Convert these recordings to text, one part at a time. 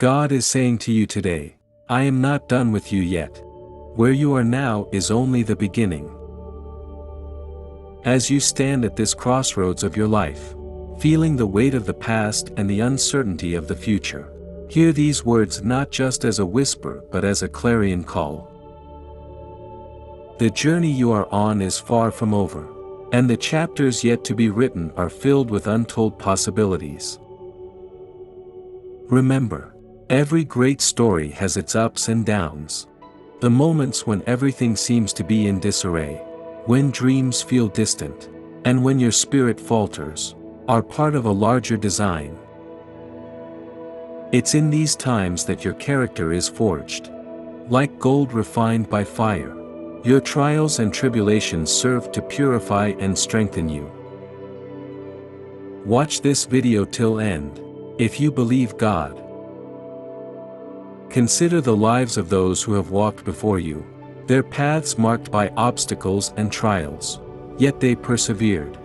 God is saying to you today, I am not done with you yet. Where you are now is only the beginning. As you stand at this crossroads of your life, feeling the weight of the past and the uncertainty of the future, hear these words not just as a whisper but as a clarion call. The journey you are on is far from over, and the chapters yet to be written are filled with untold possibilities. Remember, every great story has its ups and downs. The moments when everything seems to be in disarray, when dreams feel distant, and when your spirit falters, are part of a larger design. It's in these times that your character is forged. Like gold refined by fire, your trials and tribulations serve to purify and strengthen you. Watch this video till end, if you believe God. Consider the lives of those who have walked before you, their paths marked by obstacles and trials, yet they persevered.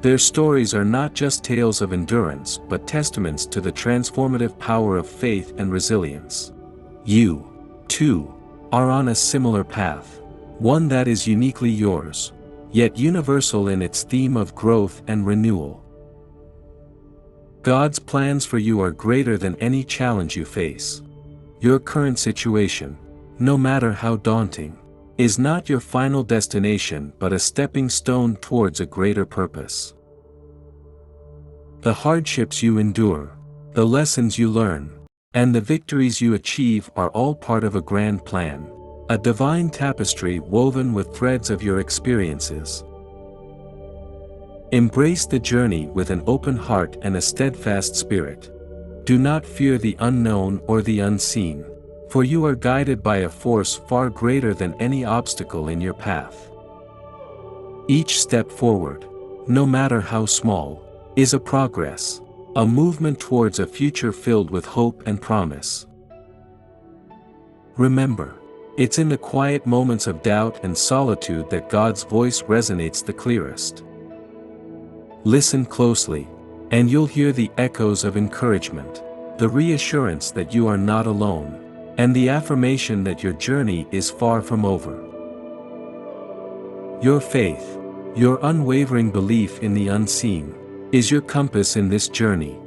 Their stories are not just tales of endurance but testaments to the transformative power of faith and resilience. You, too, are on a similar path, one that is uniquely yours, yet universal in its theme of growth and renewal. God's plans for you are greater than any challenge you face. Your current situation, no matter how daunting, is not your final destination but a stepping stone towards a greater purpose. The hardships you endure, the lessons you learn, and the victories you achieve are all part of a grand plan, a divine tapestry woven with threads of your experiences. Embrace the journey with an open heart and a steadfast spirit. Do not fear the unknown or the unseen, for you are guided by a force far greater than any obstacle in your path. Each step forward, no matter how small, is a progress, a movement towards a future filled with hope and promise. Remember, it's in the quiet moments of doubt and solitude that God's voice resonates the clearest. Listen closely, and you'll hear the echoes of encouragement, the reassurance that you are not alone, and the affirmation that your journey is far from over. Your faith, your unwavering belief in the unseen, is your compass in this journey.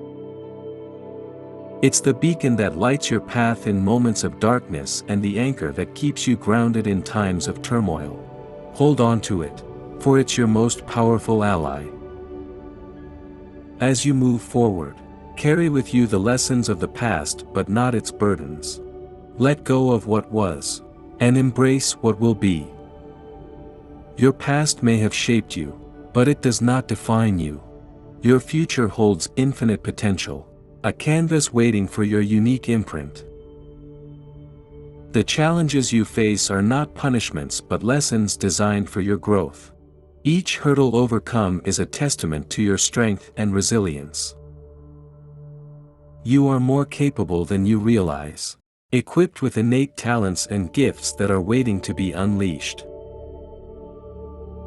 It's the beacon that lights your path in moments of darkness and the anchor that keeps you grounded in times of turmoil. Hold on to it, for it's your most powerful ally. As you move forward, carry with you the lessons of the past but not its burdens. Let go of what was, and embrace what will be. Your past may have shaped you, but it does not define you. Your future holds infinite potential, a canvas waiting for your unique imprint. The challenges you face are not punishments but lessons designed for your growth. Each hurdle overcome is a testament to your strength and resilience. You are more capable than you realize, equipped with innate talents and gifts that are waiting to be unleashed.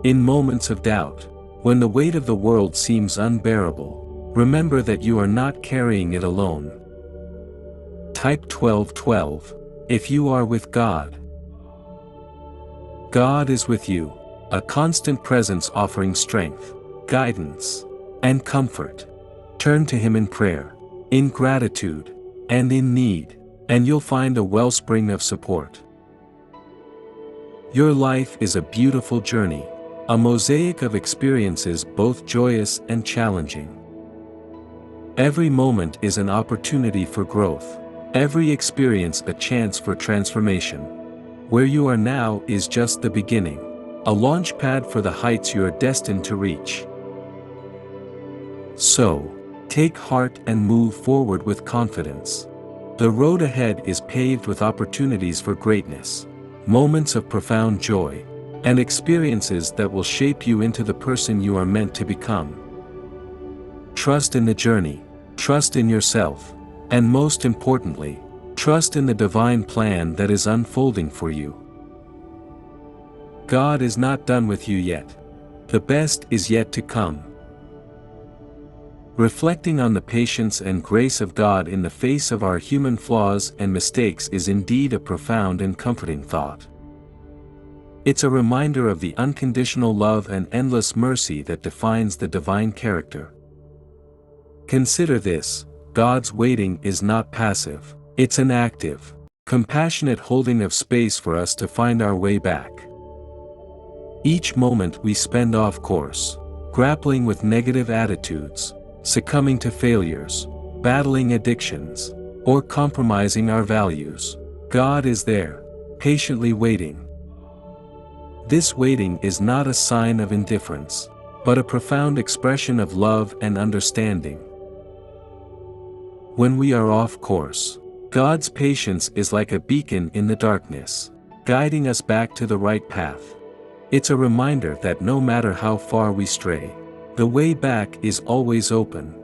In moments of doubt, when the weight of the world seems unbearable, remember that you are not carrying it alone. Type 1212, if you are with God. God is with you, a constant presence offering strength, guidance, and comfort. Turn to Him in prayer, in gratitude, and in need, and you'll find a wellspring of support. Your life is a beautiful journey, a mosaic of experiences both joyous and challenging. Every moment is an opportunity for growth, every experience a chance for transformation. Where you are now is just the beginning, a launch pad for the heights you are destined to reach. So, take heart and move forward with confidence. The road ahead is paved with opportunities for greatness, moments of profound joy, and experiences that will shape you into the person you are meant to become. Trust in the journey, trust in yourself, and most importantly, trust in the divine plan that is unfolding for you. God is not done with you yet. The best is yet to come. Reflecting on the patience and grace of God in the face of our human flaws and mistakes is indeed a profound and comforting thought. It's a reminder of the unconditional love and endless mercy that defines the divine character. Consider this: God's waiting is not passive, it's an active, compassionate holding of space for us to find our way back. Each moment we spend off course, grappling with negative attitudes, succumbing to failures, battling addictions, or compromising our values, God is there, patiently waiting. This waiting is not a sign of indifference, but a profound expression of love and understanding. When we are off course, God's patience is like a beacon in the darkness, guiding us back to the right path. It's a reminder that no matter how far we stray, the way back is always open.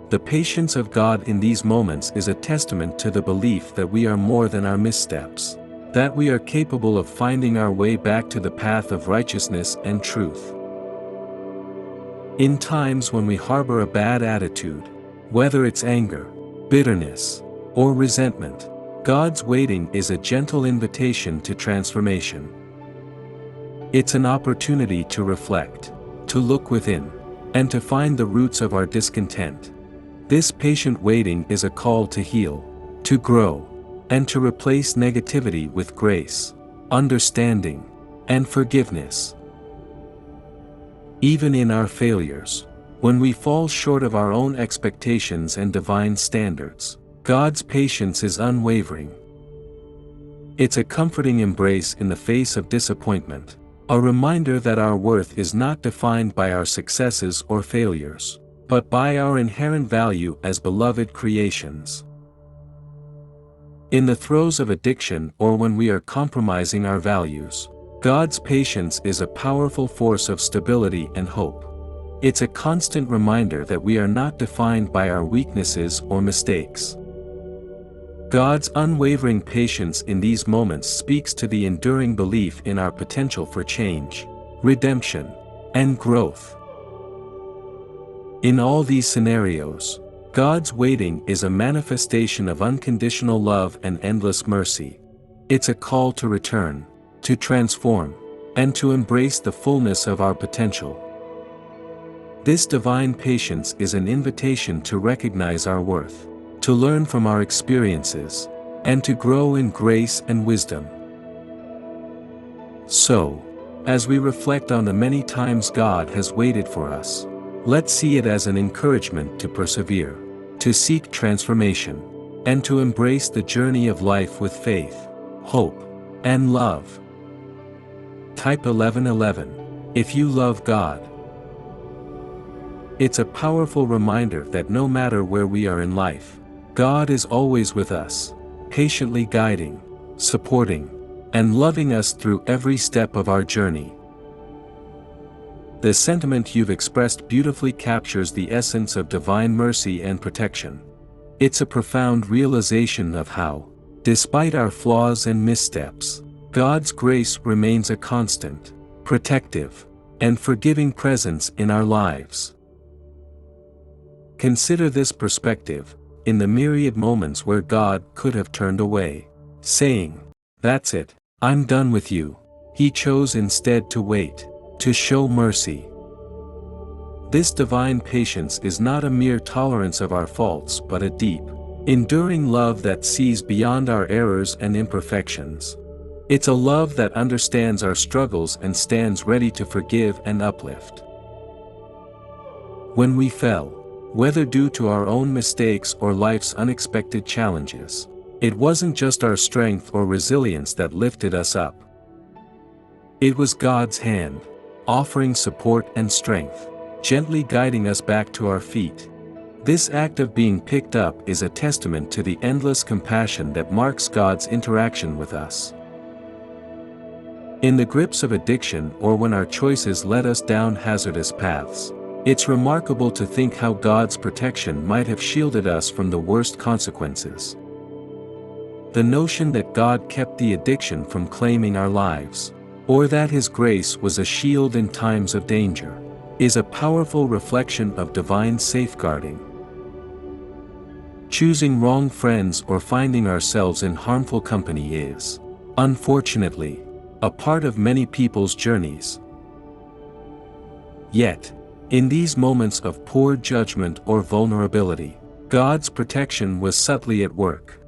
The patience of God in these moments is a testament to the belief that we are more than our missteps, that we are capable of finding our way back to the path of righteousness and truth. In times when we harbor a bad attitude, whether it's anger, bitterness, or resentment, God's waiting is a gentle invitation to transformation. It's an opportunity to reflect, to look within, and to find the roots of our discontent. This patient waiting is a call to heal, to grow, and to replace negativity with grace, understanding, and forgiveness. Even in our failures, when we fall short of our own expectations and divine standards, God's patience is unwavering. It's a comforting embrace in the face of disappointment, a reminder that our worth is not defined by our successes or failures, but by our inherent value as beloved creations. In the throes of addiction or when we are compromising our values, God's patience is a powerful force of stability and hope. It's a constant reminder that we are not defined by our weaknesses or mistakes. God's unwavering patience in these moments speaks to the enduring belief in our potential for change, redemption, and growth. In all these scenarios, God's waiting is a manifestation of unconditional love and endless mercy. It's a call to return, to transform, and to embrace the fullness of our potential. This divine patience is an invitation to recognize our worth, to learn from our experiences, and to grow in grace and wisdom. So, as we reflect on the many times God has waited for us, let's see it as an encouragement to persevere, to seek transformation, and to embrace the journey of life with faith, hope, and love. Type 1111, if you love God. It's a powerful reminder that no matter where we are in life, God is always with us, patiently guiding, supporting, and loving us through every step of our journey. The sentiment you've expressed beautifully captures the essence of divine mercy and protection. It's a profound realization of how, despite our flaws and missteps, God's grace remains a constant, protective, and forgiving presence in our lives. Consider this perspective: in the myriad moments where God could have turned away, saying, "That's it, I'm done with you," He chose instead to wait, to show mercy. This divine patience is not a mere tolerance of our faults but a deep, enduring love that sees beyond our errors and imperfections. It's a love that understands our struggles and stands ready to forgive and uplift. When we fell, whether due to our own mistakes or life's unexpected challenges, it wasn't just our strength or resilience that lifted us up. It was God's hand, offering support and strength, gently guiding us back to our feet. This act of being picked up is a testament to the endless compassion that marks God's interaction with us. In the grips of addiction or when our choices led us down hazardous paths, it's remarkable to think how God's protection might have shielded us from the worst consequences. The notion that God kept the addiction from claiming our lives, or that His grace was a shield in times of danger, is a powerful reflection of divine safeguarding. Choosing wrong friends or finding ourselves in harmful company is, unfortunately, a part of many people's journeys. Yet, in these moments of poor judgment or vulnerability, God's protection was subtly at work.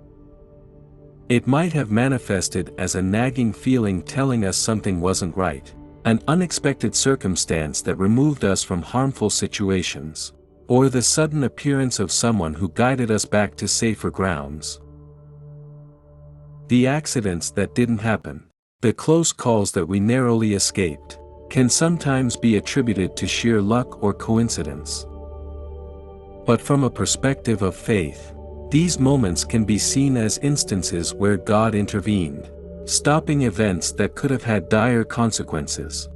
It might have manifested as a nagging feeling telling us something wasn't right, an unexpected circumstance that removed us from harmful situations, or the sudden appearance of someone who guided us back to safer grounds. The accidents that didn't happen, the close calls that we narrowly escaped, can sometimes be attributed to sheer luck or coincidence. But from a perspective of faith, these moments can be seen as instances where God intervened, stopping events that could have had dire consequences.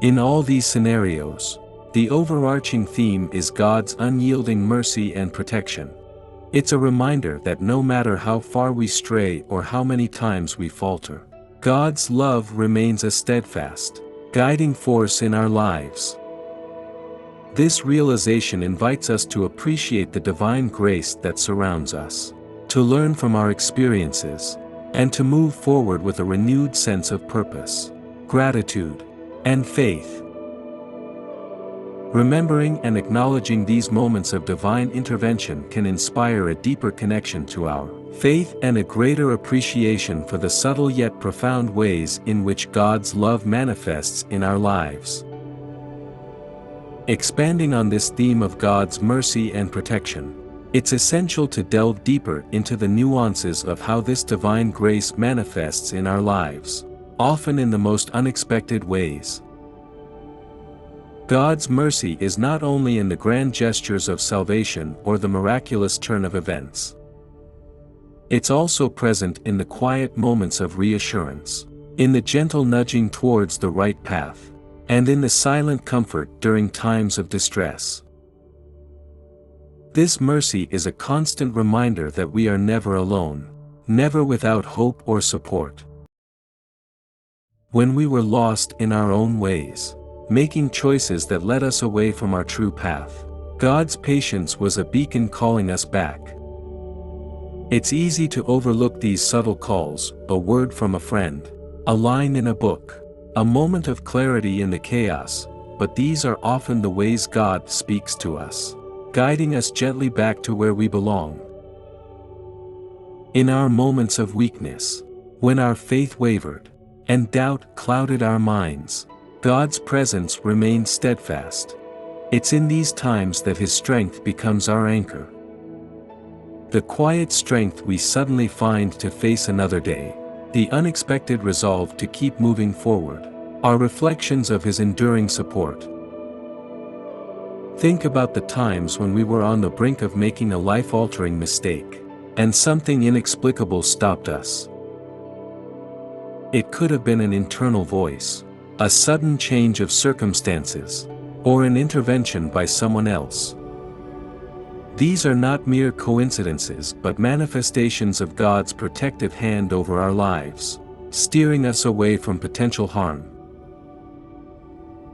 In all these scenarios, the overarching theme is God's unyielding mercy and protection. It's a reminder that no matter how far we stray or how many times we falter, God's love remains a steadfast, guiding force in our lives. This realization invites us to appreciate the divine grace that surrounds us, to learn from our experiences, and to move forward with a renewed sense of purpose, gratitude, and faith. Remembering and acknowledging these moments of divine intervention can inspire a deeper connection to our faith and a greater appreciation for the subtle yet profound ways in which God's love manifests in our lives. Expanding on this theme of God's mercy and protection, it's essential to delve deeper into the nuances of how this divine grace manifests in our lives, often in the most unexpected ways. God's mercy is not only in the grand gestures of salvation or the miraculous turn of events. It's also present in the quiet moments of reassurance, in the gentle nudging towards the right path, and in the silent comfort during times of distress. This mercy is a constant reminder that we are never alone, never without hope or support. When we were lost in our own ways, making choices that led us away from our true path, God's patience was a beacon calling us back. It's easy to overlook these subtle calls, a word from a friend, a line in a book, a moment of clarity in the chaos, but these are often the ways God speaks to us, guiding us gently back to where we belong. In our moments of weakness, when our faith wavered, and doubt clouded our minds, God's presence remains steadfast. It's in these times that His strength becomes our anchor. The quiet strength we suddenly find to face another day, the unexpected resolve to keep moving forward, are reflections of His enduring support. Think about the times when we were on the brink of making a life-altering mistake, and something inexplicable stopped us. It could have been an internal voice, a sudden change of circumstances, or an intervention by someone else. These are not mere coincidences but manifestations of God's protective hand over our lives, steering us away from potential harm.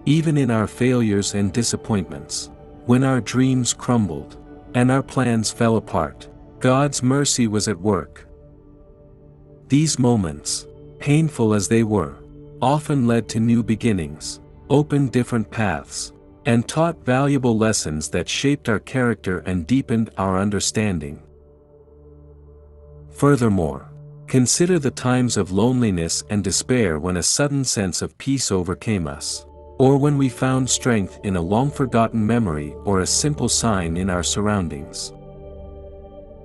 Even in our failures and disappointments, when our dreams crumbled, and our plans fell apart, God's mercy was at work. These moments, painful as they were, often led to new beginnings, opened different paths, and taught valuable lessons that shaped our character and deepened our understanding. Furthermore, consider the times of loneliness and despair when a sudden sense of peace overcame us, or when we found strength in a long-forgotten memory or a simple sign in our surroundings.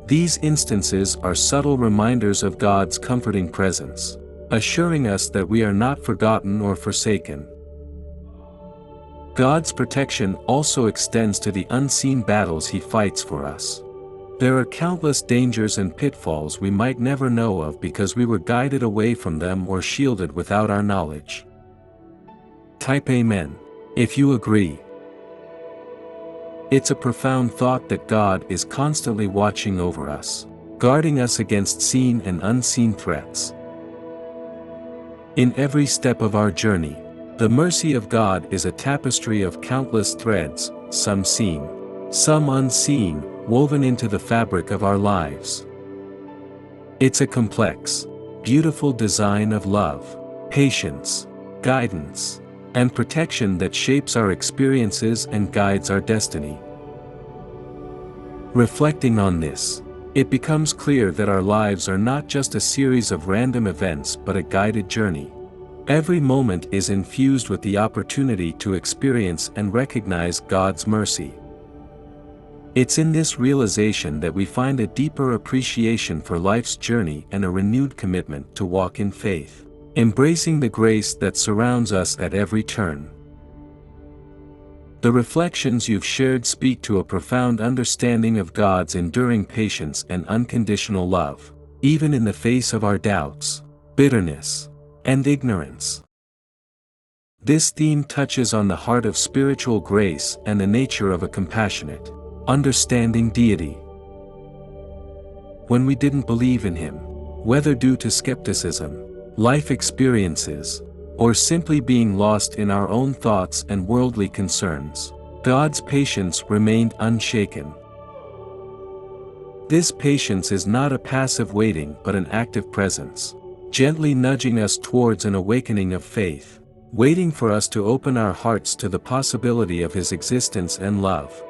These instances are subtle reminders of God's comforting presence, assuring us that we are not forgotten or forsaken. God's protection also extends to the unseen battles He fights for us. There are countless dangers and pitfalls we might never know of because we were guided away from them or shielded without our knowledge. Type Amen if you agree. It's a profound thought that God is constantly watching over us, guarding us against seen and unseen threats. In every step of our journey, The mercy of God is a tapestry of countless threads, some seen, some unseen, woven into the fabric of our lives. It's a complex, beautiful design of love, patience, guidance, and protection that shapes our experiences and guides our destiny. Reflecting on this, it becomes clear that our lives are not just a series of random events but a guided journey. Every moment is infused with the opportunity to experience and recognize God's mercy. It's in this realization that we find a deeper appreciation for life's journey and a renewed commitment to walk in faith, embracing the grace that surrounds us at every turn. The reflections you've shared speak to a profound understanding of God's enduring patience and unconditional love, even in the face of our doubts, bitterness, and ignorance. This theme touches on the heart of spiritual grace and the nature of a compassionate, understanding deity. When we didn't believe in Him, whether due to skepticism, life experiences, or simply being lost in our own thoughts and worldly concerns, God's patience remained unshaken. This patience is not a passive waiting but an active presence, gently nudging us towards an awakening of faith, waiting for us to open our hearts to the possibility of His existence and love.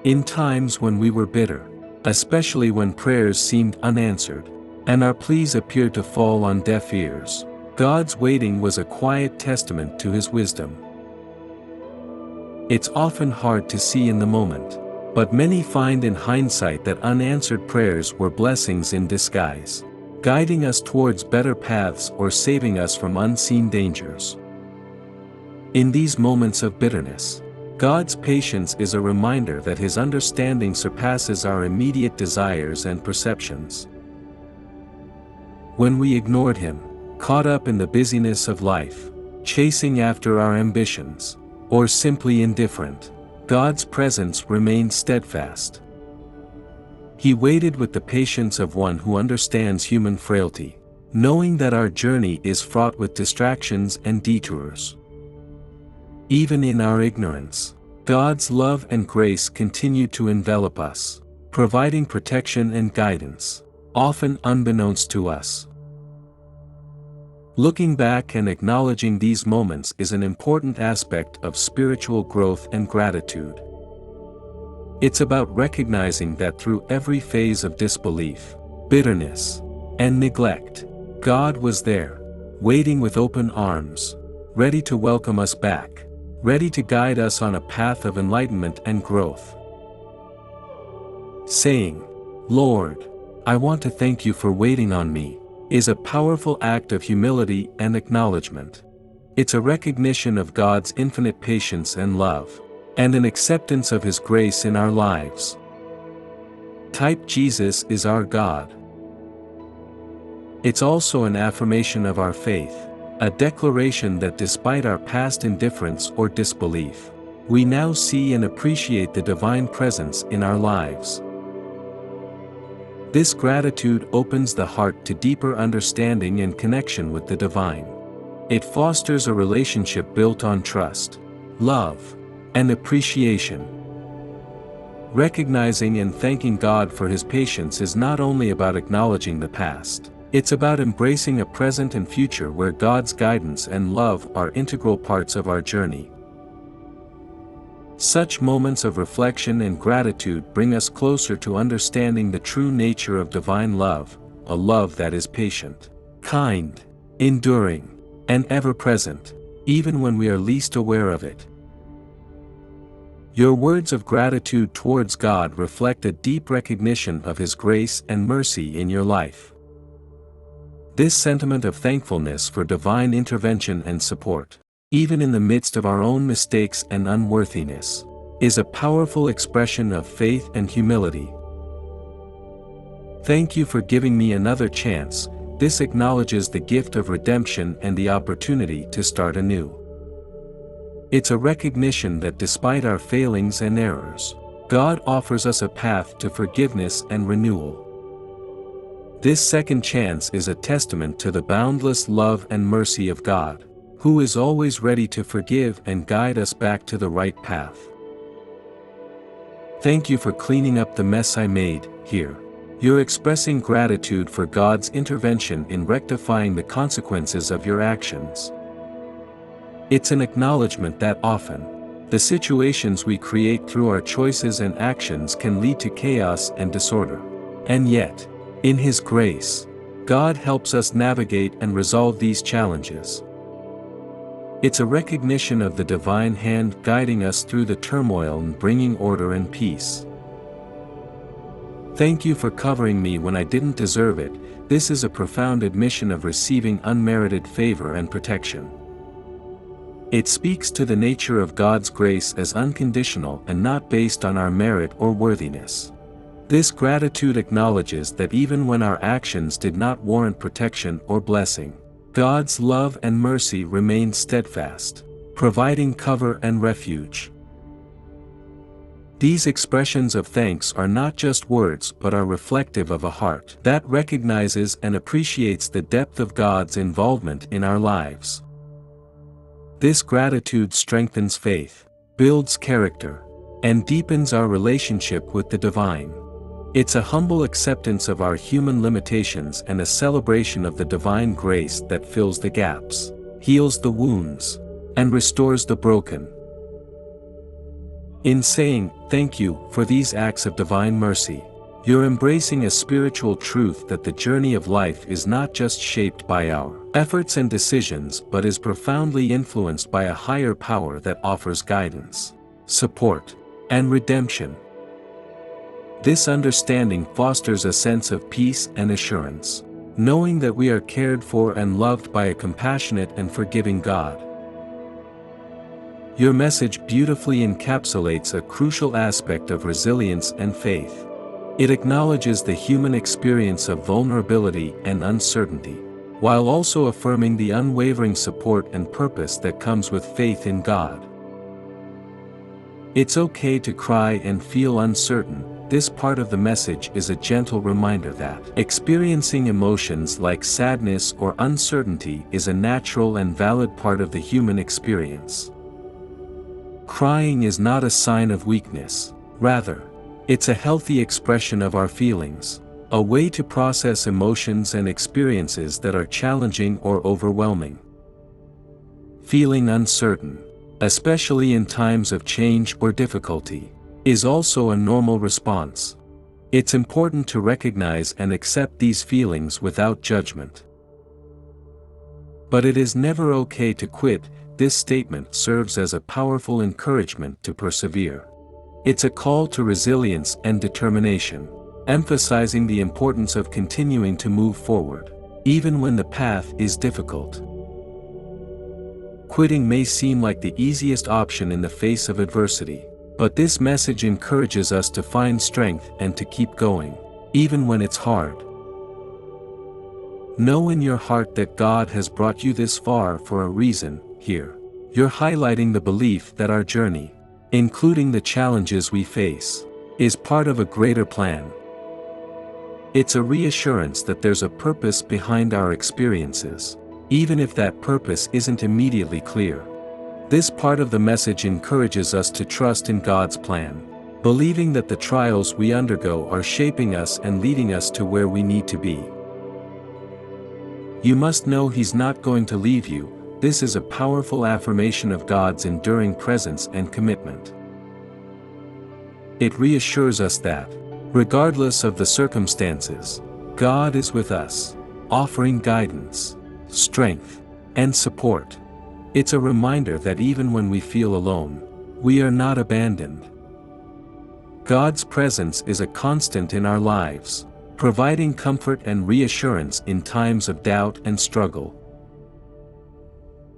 In times when we were bitter, especially when prayers seemed unanswered, and our pleas appeared to fall on deaf ears, God's waiting was a quiet testament to His wisdom. It's often hard to see in the moment, but many find in hindsight that unanswered prayers were blessings in disguise, guiding us towards better paths or saving us from unseen dangers. In these moments of bitterness, God's patience is a reminder that His understanding surpasses our immediate desires and perceptions. When we ignored Him, caught up in the busyness of life, chasing after our ambitions, or simply indifferent, God's presence remained steadfast. He waited with the patience of one who understands human frailty, knowing that our journey is fraught with distractions and detours. Even in our ignorance, God's love and grace continue to envelop us, providing protection and guidance, often unbeknownst to us. Looking back and acknowledging these moments is an important aspect of spiritual growth and gratitude. It's about recognizing that through every phase of disbelief, bitterness, and neglect, God was there, waiting with open arms, ready to welcome us back, ready to guide us on a path of enlightenment and growth. Saying, "Lord, I want to thank you for waiting on me," is a powerful act of humility and acknowledgement. It's a recognition of God's infinite patience and love, and an acceptance of His grace in our lives. Type Jesus is our God. It's also an affirmation of our faith, a declaration that despite our past indifference or disbelief, we now see and appreciate the divine presence in our lives. This gratitude opens the heart to deeper understanding and connection with the divine. It fosters a relationship built on trust, love, and appreciation. Recognizing and thanking God for His patience is not only about acknowledging the past, it's about embracing a present and future where God's guidance and love are integral parts of our journey. Such moments of reflection and gratitude bring us closer to understanding the true nature of divine love, a love that is patient, kind, enduring, and ever-present, even when we are least aware of it. Your words of gratitude towards God reflect a deep recognition of His grace and mercy in your life. This sentiment of thankfulness for divine intervention and support, even in the midst of our own mistakes and unworthiness, is a powerful expression of faith and humility. Thank you for giving me another chance. This acknowledges the gift of redemption and the opportunity to start anew. It's a recognition that despite our failings and errors, God offers us a path to forgiveness and renewal. This second chance is a testament to the boundless love and mercy of God, who is always ready to forgive and guide us back to the right path. Thank you for cleaning up the mess I made. Here, you're expressing gratitude for God's intervention in rectifying the consequences of your actions. It's an acknowledgement that often, the situations we create through our choices and actions can lead to chaos and disorder. And yet, in His grace, God helps us navigate and resolve these challenges. It's a recognition of the divine hand guiding us through the turmoil and bringing order and peace. Thank you for covering me when I didn't deserve it. This is a profound admission of receiving unmerited favor and protection. It speaks to the nature of God's grace as unconditional and not based on our merit or worthiness. This gratitude acknowledges that even when our actions did not warrant protection or blessing, God's love and mercy remain steadfast, providing cover and refuge. These expressions of thanks are not just words but are reflective of a heart that recognizes and appreciates the depth of God's involvement in our lives. This gratitude strengthens faith, builds character, and deepens our relationship with the divine. It's a humble acceptance of our human limitations and a celebration of the divine grace that fills the gaps, heals the wounds, and restores the broken. In saying, thank you for these acts of divine mercy, you're embracing a spiritual truth that the journey of life is not just shaped by our efforts and decisions but is profoundly influenced by a higher power that offers guidance, support, and redemption. This understanding fosters a sense of peace and assurance, knowing that we are cared for and loved by a compassionate and forgiving God. Your message beautifully encapsulates a crucial aspect of resilience and faith. It acknowledges the human experience of vulnerability and uncertainty, while also affirming the unwavering support and purpose that comes with faith in God. It's okay to cry and feel uncertain. This part of the message is a gentle reminder that experiencing emotions like sadness or uncertainty is a natural and valid part of the human experience. Crying is not a sign of weakness, rather, it's a healthy expression of our feelings, a way to process emotions and experiences that are challenging or overwhelming. Feeling uncertain, especially in times of change or difficulty, is also a normal response. It's important to recognize and accept these feelings without judgment. But it is never okay to quit. This statement serves as a powerful encouragement to persevere. It's a call to resilience and determination, emphasizing the importance of continuing to move forward, even when the path is difficult. Quitting may seem like the easiest option in the face of adversity, but this message encourages us to find strength and to keep going, even when it's hard. Know in your heart that God has brought you this far for a reason. Here, you're highlighting the belief that our journey, including the challenges we face, is part of a greater plan. It's a reassurance that there's a purpose behind our experiences, even if that purpose isn't immediately clear. This part of the message encourages us to trust in God's plan, believing that the trials we undergo are shaping us and leading us to where we need to be. You must know He's not going to leave you. This is a powerful affirmation of God's enduring presence and commitment. It reassures us that, regardless of the circumstances, God is with us, offering guidance, strength, and support. It's a reminder that even when we feel alone, we are not abandoned. God's presence is a constant in our lives, providing comfort and reassurance in times of doubt and struggle.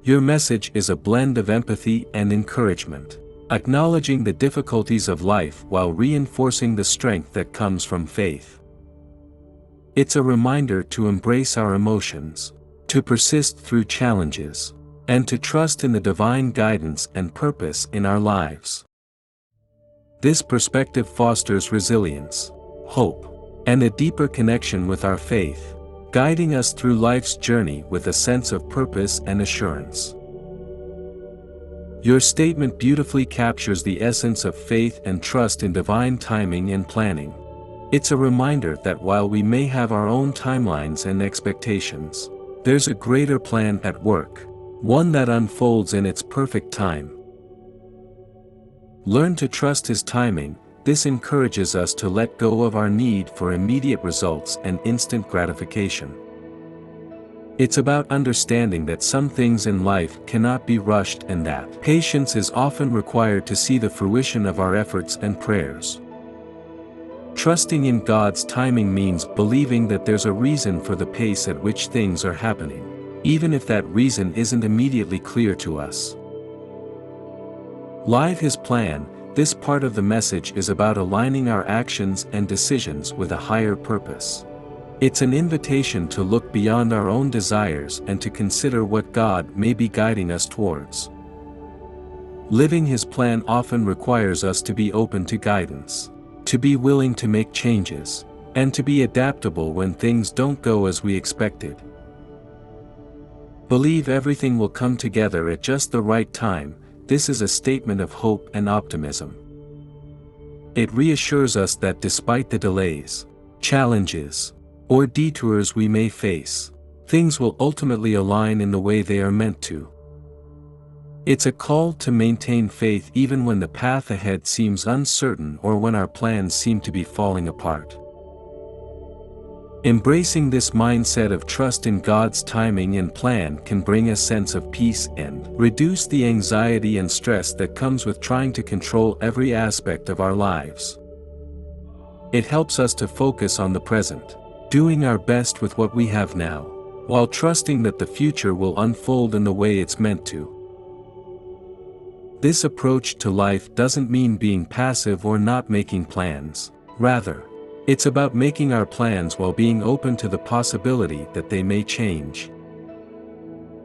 Your message is a blend of empathy and encouragement, acknowledging the difficulties of life while reinforcing the strength that comes from faith. It's a reminder to embrace our emotions, to persist through challenges, and to trust in the divine guidance and purpose in our lives. This perspective fosters resilience, hope, and a deeper connection with our faith, guiding us through life's journey with a sense of purpose and assurance. Your statement beautifully captures the essence of faith and trust in divine timing and planning. It's a reminder that while we may have our own timelines and expectations, there's a greater plan at work, one that unfolds in its perfect time. Learn to trust His timing. This encourages us to let go of our need for immediate results and instant gratification. It's about understanding that some things in life cannot be rushed and that patience is often required to see the fruition of our efforts and prayers. Trusting in God's timing means believing that there's a reason for the pace at which things are happening, even if that reason isn't immediately clear to us. Live His plan. This part of the message is about aligning our actions and decisions with a higher purpose. It's an invitation to look beyond our own desires and to consider what God may be guiding us towards. Living His plan often requires us to be open to guidance, to be willing to make changes, and to be adaptable when things don't go as we expected. Believe everything will come together at just the right time. This is a statement of hope and optimism. It reassures us that despite the delays, challenges, or detours we may face, things will ultimately align in the way they are meant to. It's a call to maintain faith even when the path ahead seems uncertain or when our plans seem to be falling apart. Embracing this mindset of trust in God's timing and plan can bring a sense of peace and reduce the anxiety and stress that comes with trying to control every aspect of our lives. It helps us to focus on the present, doing our best with what we have now, while trusting that the future will unfold in the way it's meant to. This approach to life doesn't mean being passive or not making plans. Rather, it's about making our plans while being open to the possibility that they may change.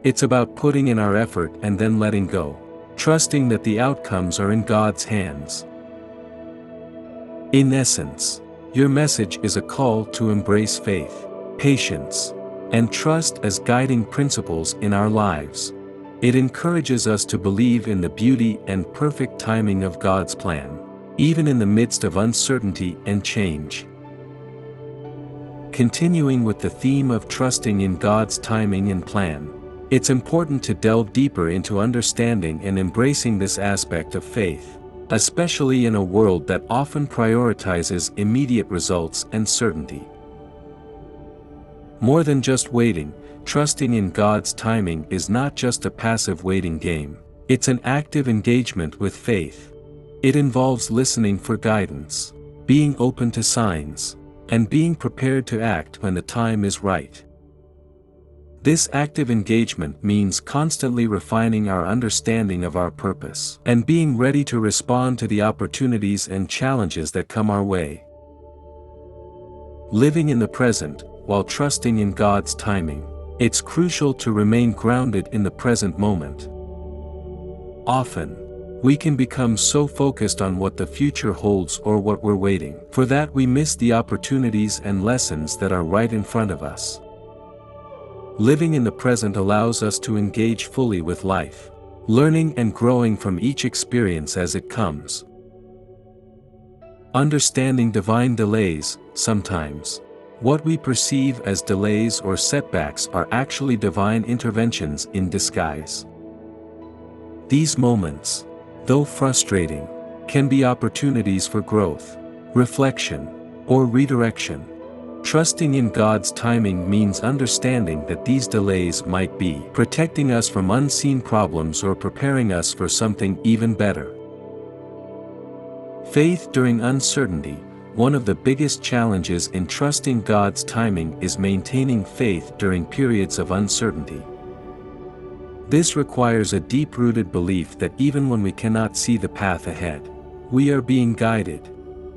It's about putting in our effort and then letting go, trusting that the outcomes are in God's hands. In essence, your message is a call to embrace faith, patience, and trust as guiding principles in our lives. It encourages us to believe in the beauty and perfect timing of God's plan, even in the midst of uncertainty and change. Continuing with the theme of trusting in God's timing and plan, it's important to delve deeper into understanding and embracing this aspect of faith, especially in a world that often prioritizes immediate results and certainty. More than just waiting, trusting in God's timing is not just a passive waiting game, it's an active engagement with faith. It involves listening for guidance, being open to signs, and being prepared to act when the time is right. This active engagement means constantly refining our understanding of our purpose and being ready to respond to the opportunities and challenges that come our way. Living in the present, while trusting in God's timing, it's crucial to remain grounded in the present moment. Often, we can become so focused on what the future holds or what we're waiting for that we miss the opportunities and lessons that are right in front of us. Living in the present allows us to engage fully with life, learning and growing from each experience as it comes. Understanding divine delays. Sometimes, what we perceive as delays or setbacks are actually divine interventions in disguise. These moments, though frustrating, can be opportunities for growth, reflection, or redirection. Trusting in God's timing means understanding that these delays might be protecting us from unseen problems or preparing us for something even better. Faith during uncertainty. One of the biggest challenges in trusting God's timing is maintaining faith during periods of uncertainty. This requires a deep-rooted belief that even when we cannot see the path ahead, we are being guided.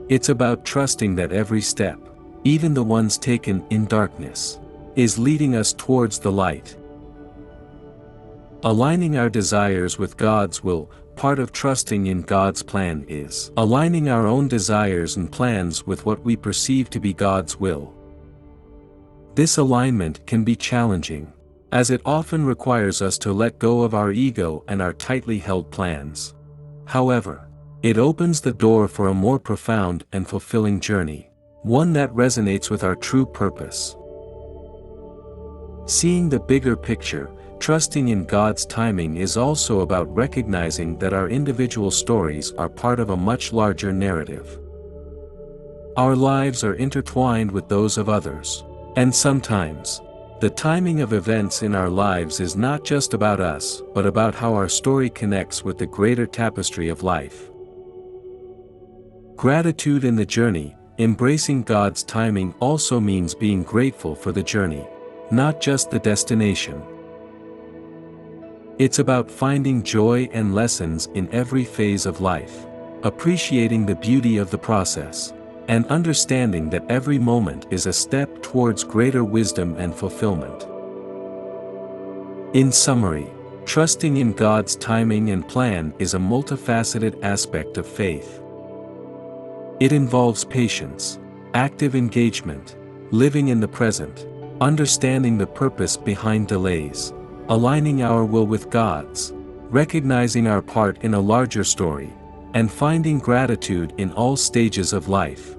It's about trusting that every step, even the ones taken in darkness, is leading us towards the light. Aligning our desires with God's will. Part of trusting in God's plan is aligning our own desires and plans with what we perceive to be God's will. This alignment can be challenging, as it often requires us to let go of our ego and our tightly held plans. However, it opens the door for a more profound and fulfilling journey, one that resonates with our true purpose. Seeing the bigger picture, trusting in God's timing is also about recognizing that our individual stories are part of a much larger narrative. Our lives are intertwined with those of others, and sometimes, the timing of events in our lives is not just about us, but about how our story connects with the greater tapestry of life. Gratitude in the journey. Embracing God's timing also means being grateful for the journey, not just the destination. It's about finding joy and lessons in every phase of life, appreciating the beauty of the process, and understanding that every moment is a step towards greater wisdom and fulfillment. In summary, trusting in God's timing and plan is a multifaceted aspect of faith. It involves patience, active engagement, living in the present, understanding the purpose behind delays, aligning our will with God's, recognizing our part in a larger story, and finding gratitude in all stages of life.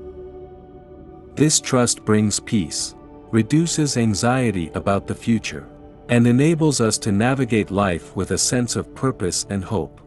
This trust brings peace, reduces anxiety about the future, and enables us to navigate life with a sense of purpose and hope.